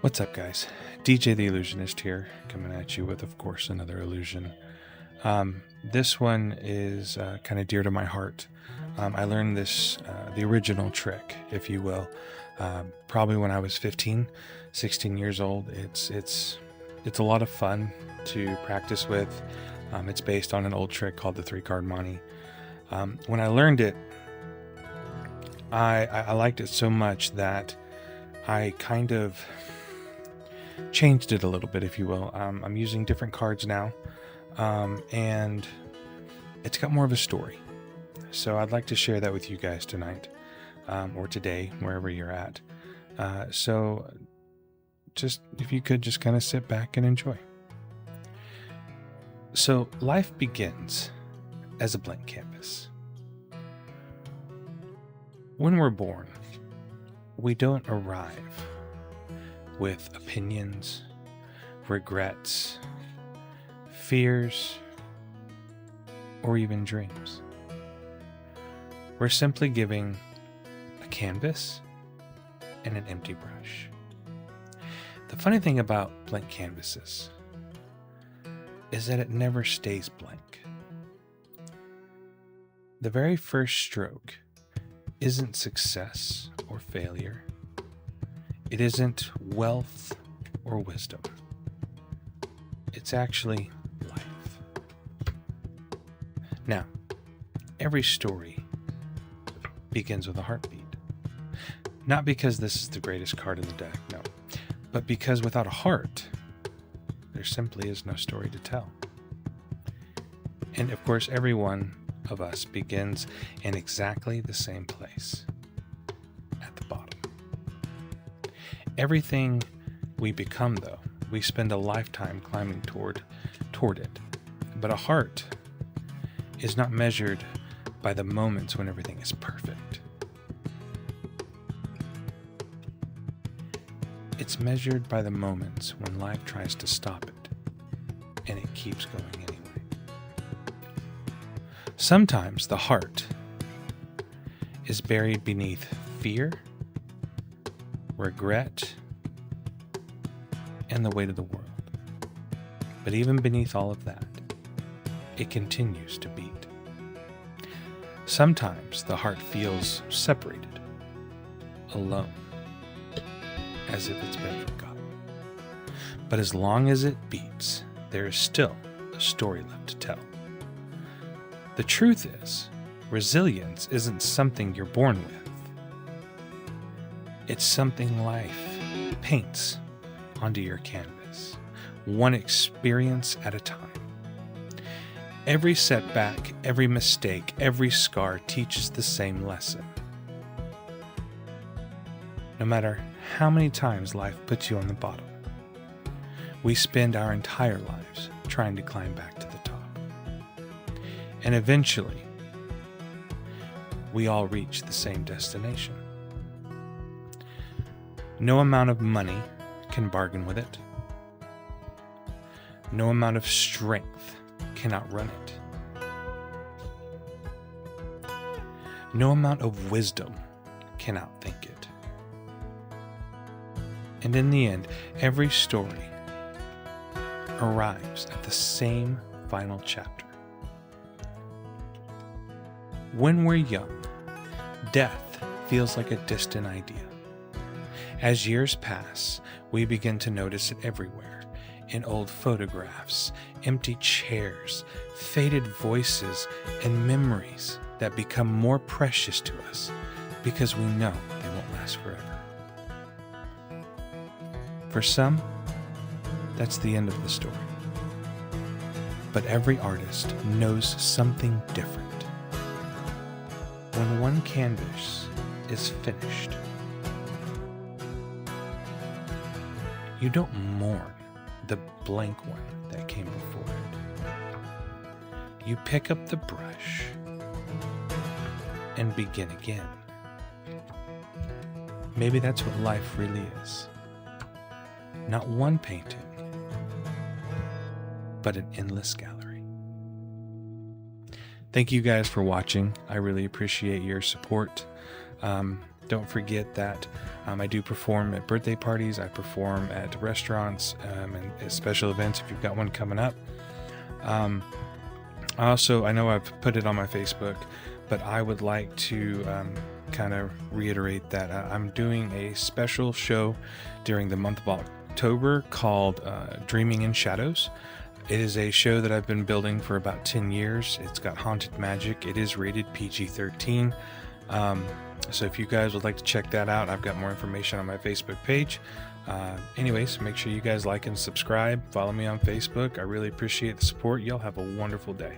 What's up, guys? DJ the Illusionist here, coming at you with, of course, another illusion. This one is kind of dear to my heart. I learned this, the original trick, if you will, probably when I was 15, 16 years old. It's a lot of fun to practice with. It's based on an old trick called the 3-card Monte. When I learned it, I liked it so much that I kind of changed it a little bit, if you will. I'm using different cards now, and it's got more of a story. So I'd like to share that with you guys tonight, or today, wherever you're at. So just, if you could just kind of sit back and enjoy. So life begins as a blank canvas. When we're born, we don't arrive with opinions, regrets, fears, or even dreams. We're simply giving a canvas and an empty brush. The funny thing about blank canvases is that it never stays blank. The very first stroke isn't success or failure. It isn't wealth or wisdom. It's actually life. Now, every story begins with a heartbeat. Not because this is the greatest card in the deck, no, but because without a heart, there simply is no story to tell. And of course, every one of us begins in exactly the same place, at the bottom. Everything we become, though, we spend a lifetime climbing toward it. But a heart is not measured by the moments when everything is perfect. It's measured by the moments when life tries to stop it, and it keeps going anyway. Sometimes the heart is buried beneath fear, regret, and the weight of the world. But even beneath all of that, it continues to beat. Sometimes the heart feels separated, alone, as if it's been forgotten. But as long as it beats, there is still a story left to tell. The truth is, resilience isn't something you're born with. It's something life paints onto your canvas, one experience at a time. Every setback, every mistake, every scar teaches the same lesson. No matter how many times life puts you on the bottom, we spend our entire lives trying to climb back to the top. And eventually, we all reach the same destination. No amount of money can bargain with it. No amount of strength can outrun it. No amount of wisdom can outthink it. And in the end, every story arrives at the same final chapter. When we're young, death feels like a distant idea. As years pass, we begin to notice it everywhere, in old photographs, empty chairs, faded voices, and memories that become more precious to us because we know they won't last forever. For some, that's the end of the story. But every artist knows something different. When one canvas is finished, you don't mourn the blank one that came before it. You pick up the brush and begin again. Maybe that's what life really is. Not one painting, but an endless gallery. Thank you guys for watching. I really appreciate your support. Don't forget that I do perform at birthday parties. I perform at restaurants and at special events if you've got one coming up. I know I've put it on my Facebook, but I would like to kind of reiterate that I'm doing a special show during the month of October called Dreaming in Shadows. It is a show that I've been building for about 10 years. It's got haunted magic. It is rated PG-13. So if you guys would like to check that out, I've got more information on my Facebook page. Anyways, make sure you guys like and subscribe. Follow me on Facebook. I really appreciate the support. Y'all have a wonderful day.